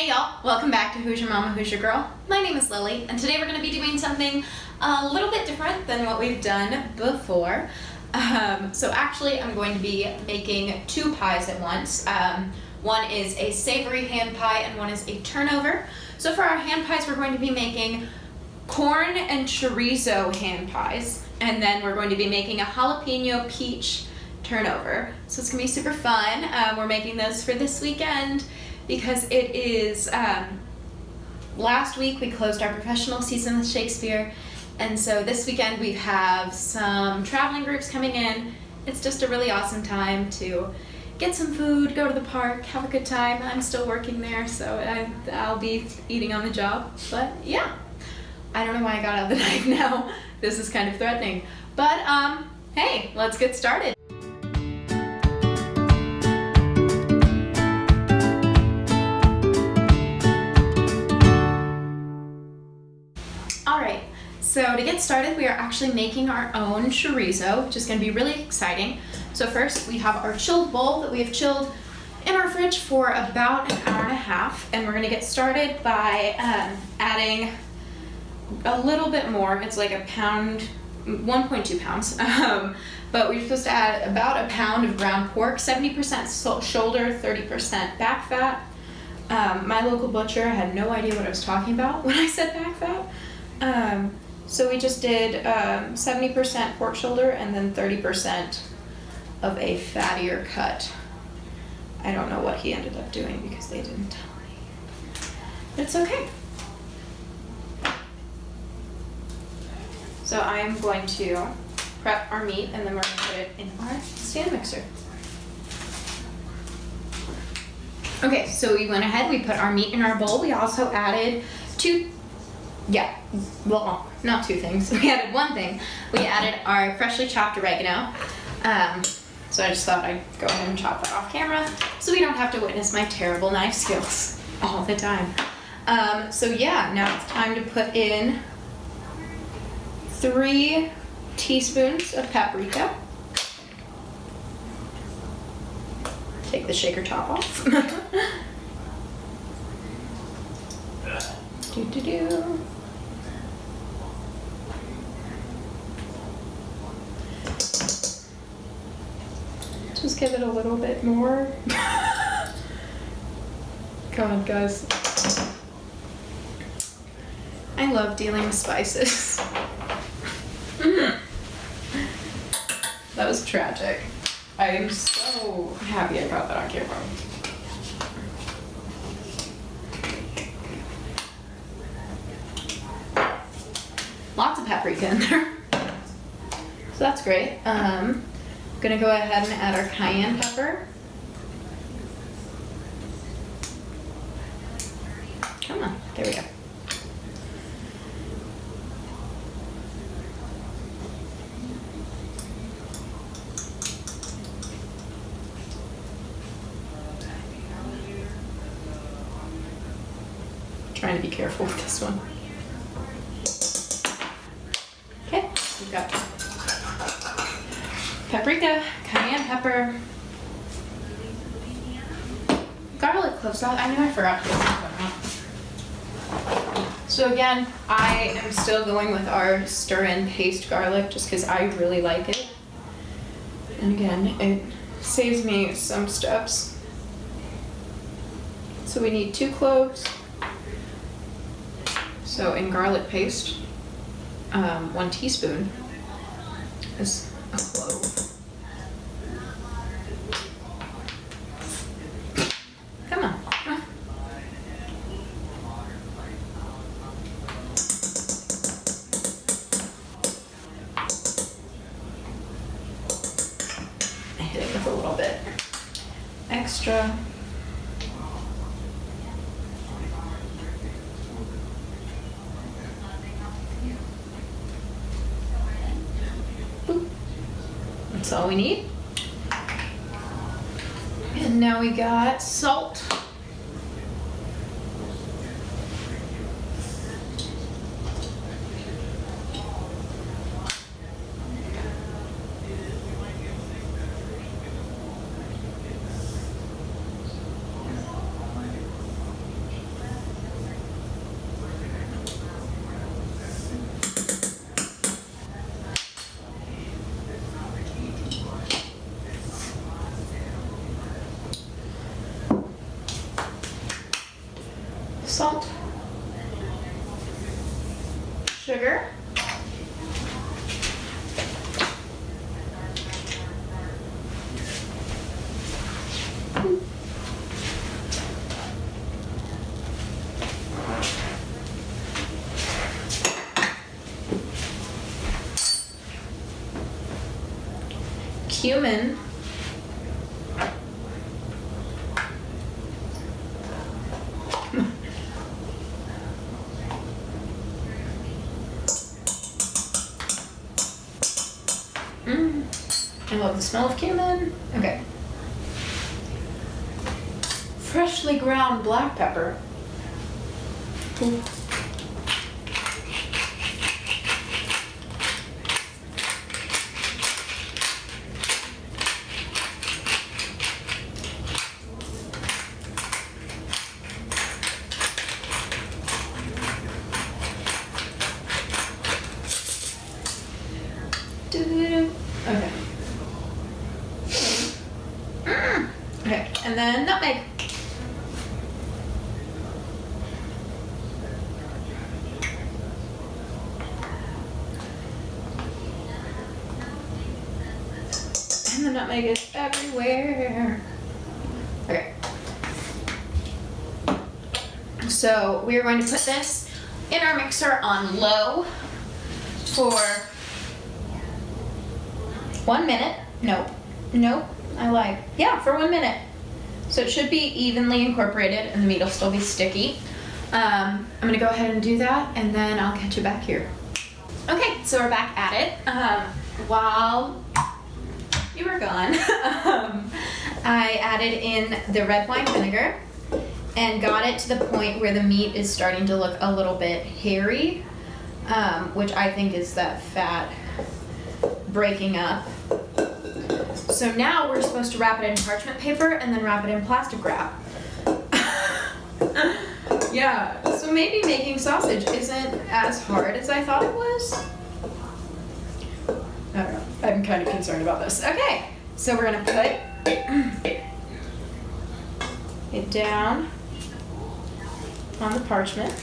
Hey y'all, welcome back to Hoosier Mama, Hoosier Girl. My name is Lily, and today we're going to be doing something a little bit different than what we've done before. So actually I'm going to be making two pies at once. One is a savory hand pie and one is a turnover. So for our hand pies we're going to be making corn and chorizo hand pies, and then we're going to be making a jalapeno peach turnover. So it's going to be super fun. We're making those for this weekend because it is, last week we closed our professional season with Shakespeare, and so this weekend we have some traveling groups coming in. It's just a really awesome time to get some food, go to the park, have a good time. I'm still working there, so I'll be eating on the job, but yeah. I don't know why I got out the knife now. This is kind of threatening, but hey, let's get started. Alright, so to get started, we are actually making our own chorizo, which is going to be really exciting. So first, we have our chilled bowl that we have chilled in our fridge for about an hour and a half, and we're going to get started by adding a little bit more. It's like a pound, 1.2 pounds, but we're supposed to add about a pound of ground pork, 70% shoulder, 30% back fat. My local butcher had no idea what I was talking about when I said back fat. So we just did 70% pork shoulder and then 30% of a fattier cut. I don't know what he ended up doing because they didn't tell me, but it's okay. So I'm going to prep our meat and then we're going to put it in our stand mixer. Okay, so we went ahead, we put our meat in our bowl. We also added not two things. We added one thing. We added our freshly chopped oregano. So I just thought I'd go ahead and chop that off camera so we don't have to witness my terrible knife skills all the time. So yeah, now it's time to put in 3 teaspoons of paprika. Take the shaker top off. Just give it a little bit more. God, guys. I love dealing with spices. That was tragic. I am so happy I got that on camera. Lots of paprika in there. So that's great. I'm gonna go ahead and add our cayenne pepper. Come on, there we go. Trying to be careful with this one. Okay, we've got paprika, cayenne pepper, garlic cloves. I knew I forgot to put that one out. So again, I am still going with our stir-in paste garlic just because I really like it. And again, it saves me some steps. So we need 2 cloves. So in garlic paste, 1 teaspoon is a clove. Come on. I hit it with a little bit extra. That's all we need. And now we got salt. salt, sugar, cumin, I love the smell of cumin. Okay. Freshly ground black pepper. Ooh. Okay. Okay, and then nutmeg. And the nutmeg is everywhere. Okay. So we are going to put this in our mixer on low for 1 minute. Nope, I lied. Yeah, for 1 minute. So it should be evenly incorporated and the meat will still be sticky. I'm gonna go ahead and do that and then I'll catch you back here. Okay, so we're back at it. While you were gone, I added in the red wine vinegar and got it to the point where the meat is starting to look a little bit hairy, which I think is that fat breaking up. So now we're supposed to wrap it in parchment paper and then wrap it in plastic wrap. Yeah, so maybe making sausage isn't as hard as I thought it was. I don't know, I'm kind of concerned about this. Okay, so we're gonna put it down on the parchment.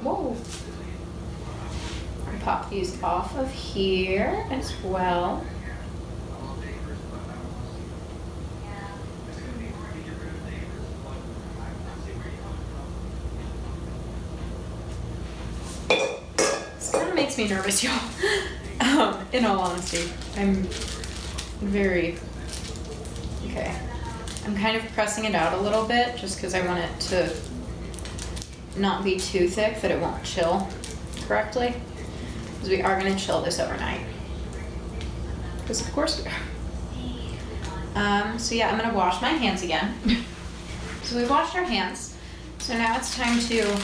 Whoa. Pop these off of here as well. This kind of makes me nervous, y'all. In all honesty, I'm very, okay. I'm kind of pressing it out a little bit just because I want it to not be too thick that it won't chill correctly. Because we are going to chill this overnight. Because of course we are. So yeah, I'm going to wash my hands again. So we washed our hands. So now it's time to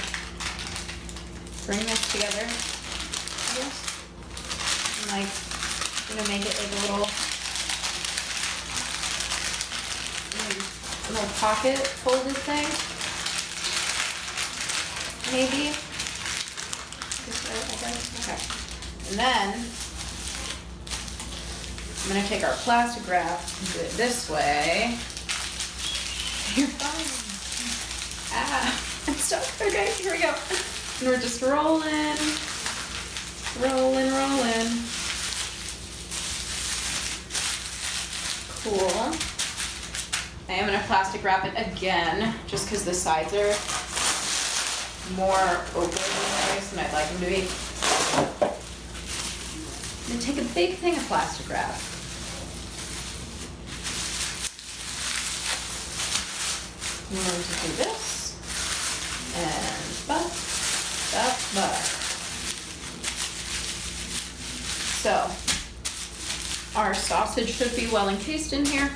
bring this together. I guess. And like, I'm going to make it like a little pocket folded thing. Maybe. This way, I guess. Okay. And then I'm going to take our plastic wrap and do it this way. You're fine. Ah, I'm stuck. Okay, here we go. And we're just rolling. Cool. I am going to plastic wrap it again, just because the sides are more open than I'd like them to be. I'm going to take a big thing of plastic wrap. I'm going to do this, and butt. So, our sausage should be well encased in here.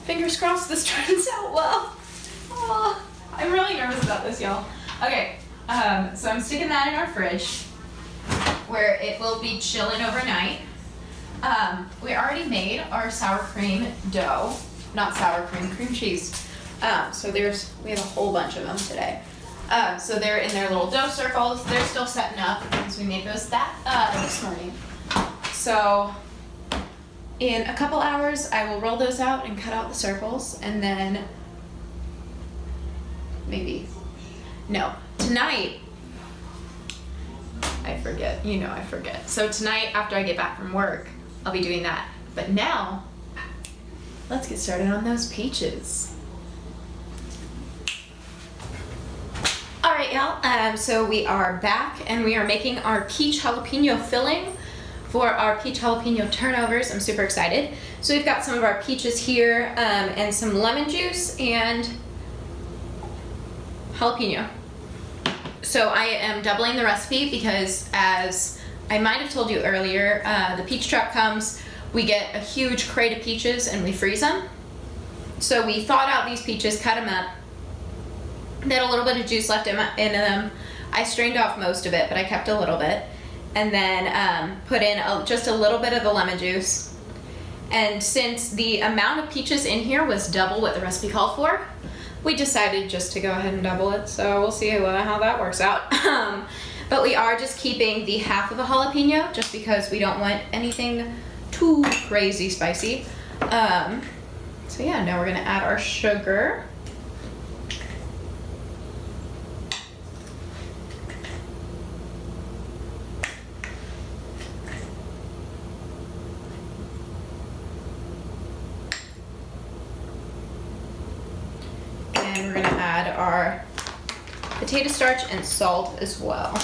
Fingers crossed this turns out well. Oh, I'm really nervous about this, y'all. Okay, so I'm sticking that in our fridge where it will be chilling overnight. We already made our sour cream dough. not sour cream, cream cheese. So we have a whole bunch of them today. So they're in their little dough circles. They're still setting up because we made those this morning. So in a couple hours, I will roll those out and cut out the circles, and then tonight, I forget. So tonight, after I get back from work, I'll be doing that. But now, let's get started on those peaches. All right, y'all, so we are back, and we are making our peach jalapeno filling for our peach jalapeno turnovers. I'm super excited. So we've got some of our peaches here, and some lemon juice and jalapeno. So I am doubling the recipe because, as I might have told you earlier, the peach truck comes, we get a huge crate of peaches and we freeze them. So we thawed out these peaches, cut them up. They had a little bit of juice left in them. I strained off most of it, but I kept a little bit. And then put in just a little bit of the lemon juice. And since the amount of peaches in here was double what the recipe called for, we decided just to go ahead and double it. So we'll see how that works out. But we are just keeping the half of a jalapeno just because we don't want anything too crazy spicy. So yeah, now we're gonna add our sugar. And we're gonna add our potato starch and salt as well.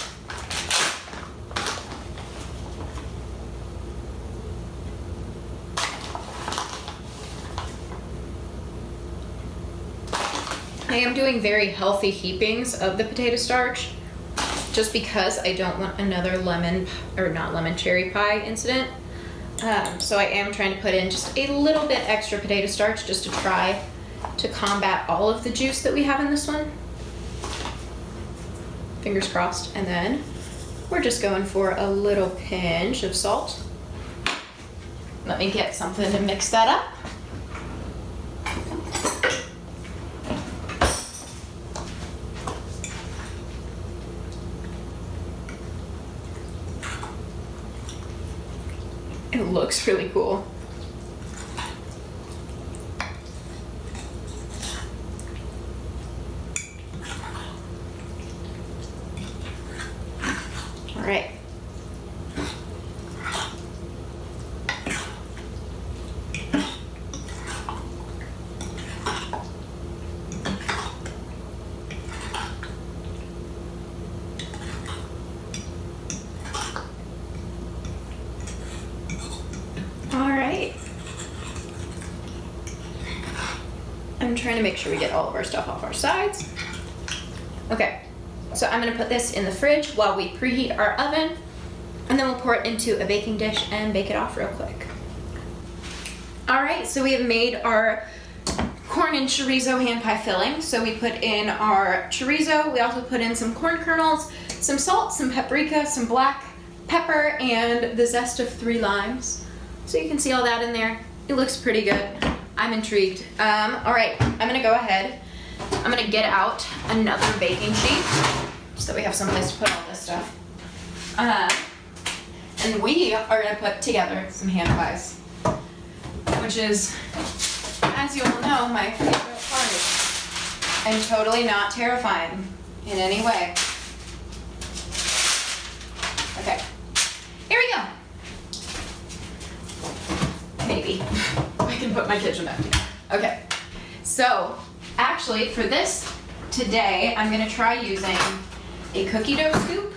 I am doing very healthy heapings of the potato starch just because I don't want another cherry pie incident. So I am trying to put in just a little bit extra potato starch just to try to combat all of the juice that we have in this one. Fingers crossed. And then we're just going for a little pinch of salt. Let me get something to mix that up. It looks really cool. All right. I'm trying to make sure we get all of our stuff off our sides. Okay, so I'm gonna put this in the fridge while we preheat our oven, and then we'll pour it into a baking dish and bake it off real quick. All right, so we have made our corn and chorizo hand pie filling. So we put in our chorizo, we also put in some corn kernels, some salt, some paprika, some black pepper, and the zest of 3 limes. So you can see all that in there. It looks pretty good. I'm intrigued. All right, I'm gonna go ahead. I'm gonna get out another baking sheet so that we have someplace to put all this stuff. And we are gonna put together some hand pies, which is, as you all know, my favorite part. And totally not terrifying in any way. Okay, here we go. Maybe. I can put my kitchen back together. Okay, so actually for this today, I'm gonna try using a cookie dough scoop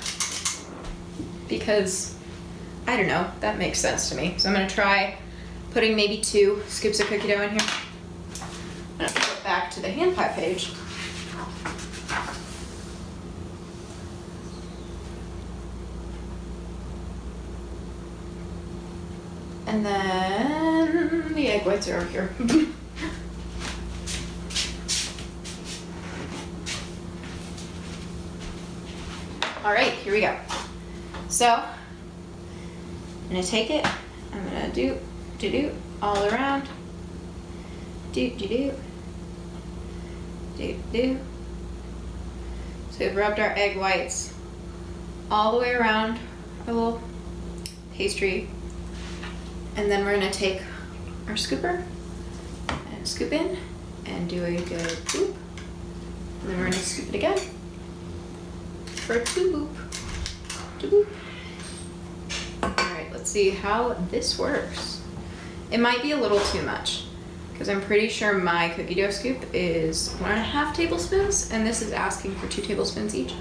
because, I don't know, that makes sense to me. So I'm gonna try putting maybe 2 scoops of cookie dough in here. I'm gonna flip back to the hand pie page. And then the egg whites are over here. All right, here we go. So I'm gonna take it, I'm gonna do all around, Do. So we've rubbed our egg whites all the way around our little pastry. And then we're gonna take our scooper and scoop in and do a good boop. And then we're gonna scoop it again for a two boop. All right, let's see how this works. It might be a little too much because I'm pretty sure my cookie dough scoop is 1.5 tablespoons and this is asking for 2 tablespoons each.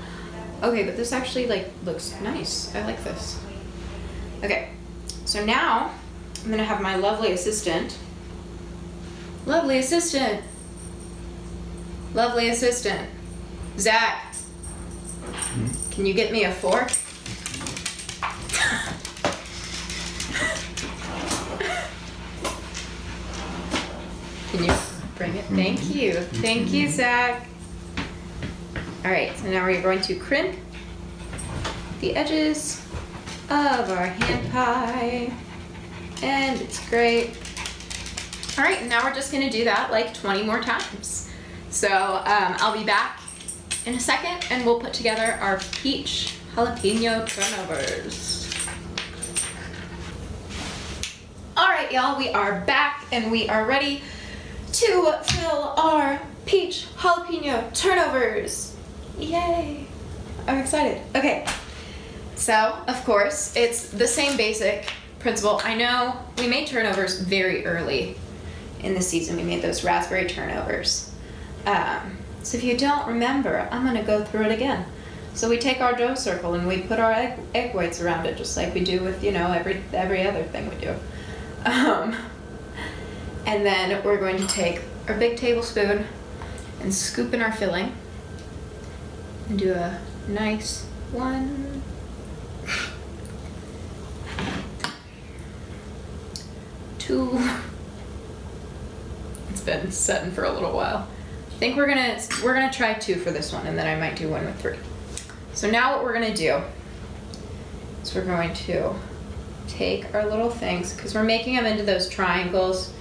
Okay, but this actually looks nice. I like this. Okay, so now I'm gonna have my lovely assistant, Zach, can you get me a fork? Can you bring it? Thank you, Zach. All right, so now we're going to crimp the edges of our hand pie, and it's great. All right, now we're just gonna do that like 20 more times. So I'll be back in a second and we'll put together our peach jalapeno turnovers. All right, y'all, we are back and we are ready to fill our peach jalapeno turnovers. Yay, I'm excited. Okay, so of course, it's the same basic principle. I know we made turnovers very early in the season. We made those raspberry turnovers. So if you don't remember, I'm gonna go through it again. So we take our dough circle and we put our egg whites around it, just like we do with, you know, every other thing we do. And then we're going to take our big tablespoon and scoop in our filling and do a nice 1, 2. It's been setting for a little while. I think we're gonna try 2 for this one, and then I might do 1 with 3. So now what we're gonna do is we're going to take our little things, because we're making them into those triangles,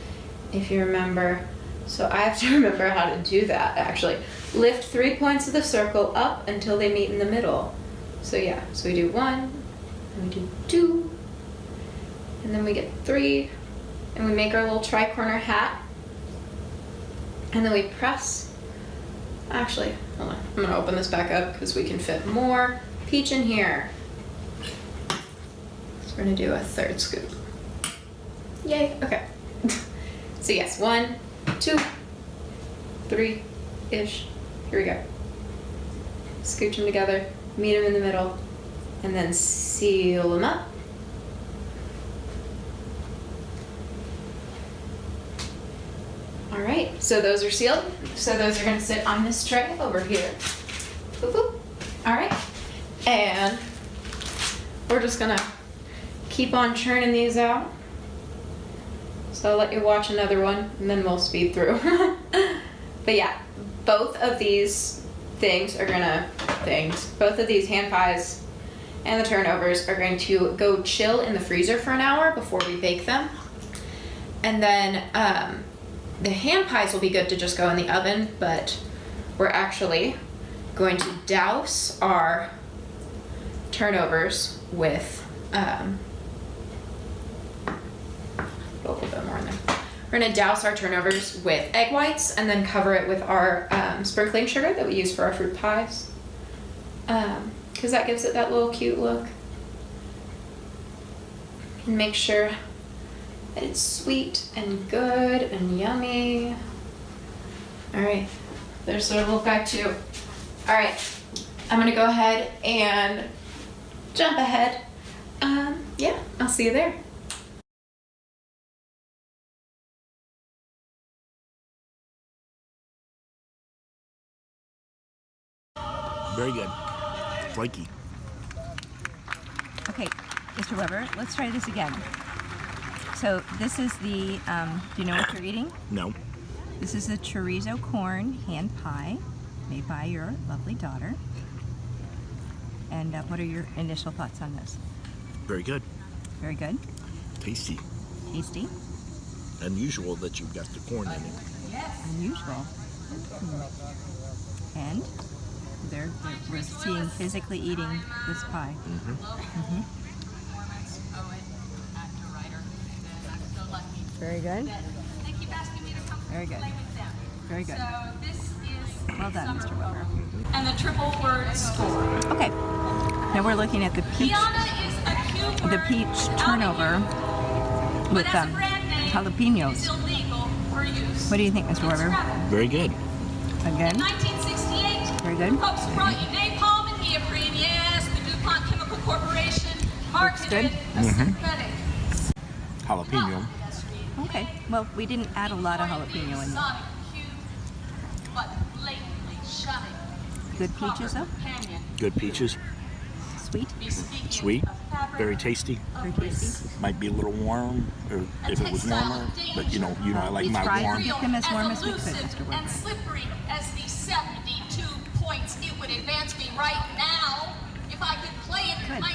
if you remember. So I have to remember how to do that, actually. Lift 3 points of the circle up until they meet in the middle. So yeah, so we do 1, and we do 2, and then we get 3, and we make our little tri-corner hat, and then we press. Actually, hold on, I'm gonna open this back up because we can fit more peach in here. So we're gonna do a 3rd scoop. Yay, okay. So yes, 1, 2, 3-ish. Here we go. Scooch them together, meet them in the middle, and then seal them up. All right, so those are sealed. So those are gonna sit on this tray over here. Boop, boop. All right, and we're just gonna keep on churning these out. So I'll let you watch another one and then we'll speed through. But yeah, both of these both of these hand pies and the turnovers are going to go chill in the freezer for an hour before we bake them. And then the hand pies will be good to just go in the oven, but we're actually going to douse our turnovers with, a little bit more in there. We're gonna douse our turnovers with egg whites and then cover it with our sprinkling sugar that we use for our fruit pies. Because that gives it that little cute look. And make sure that it's sweet and good and yummy. All right, there's our little guy too. All right, I'm gonna go ahead and jump ahead. Yeah, I'll see you there. Very good. Flaky. Okay, Mr. Weber, let's try this again. So this is the, do you know what you're eating? No. This is the chorizo corn hand pie made by your lovely daughter. And what are your initial thoughts on this? Very good. Very good. Tasty. Tasty. unusual that you've got the corn in it. Unusual. And we're seeing physically eating this pie. Very good. Very good. Very good. Well done, Mr. Weber. And the triple word score. Okay. Now we're looking at the peach turnover with jalapeños. What do you think, Mr. Weber? Very good. Again? 1968. Very good. Folks brought you napalm and neoprene. Yes, the DuPont Chemical Corporation marketed a synthetic. Jalapeno. Okay. Well, we didn't add a lot of jalapeno in there. Exotic, cute, but blatantly shunning. Good peaches, though? Canyon. Good peaches. Sweet? Bespeaking Sweet. a fabric Very tasty. Very tasty. Might be a little warm, or if it was warmer. But you know I like We my tried warm. to get them as warm as we could, elusive Mr. Weber. and slippery as the 72 points it would advance me right now if I could play it Good. my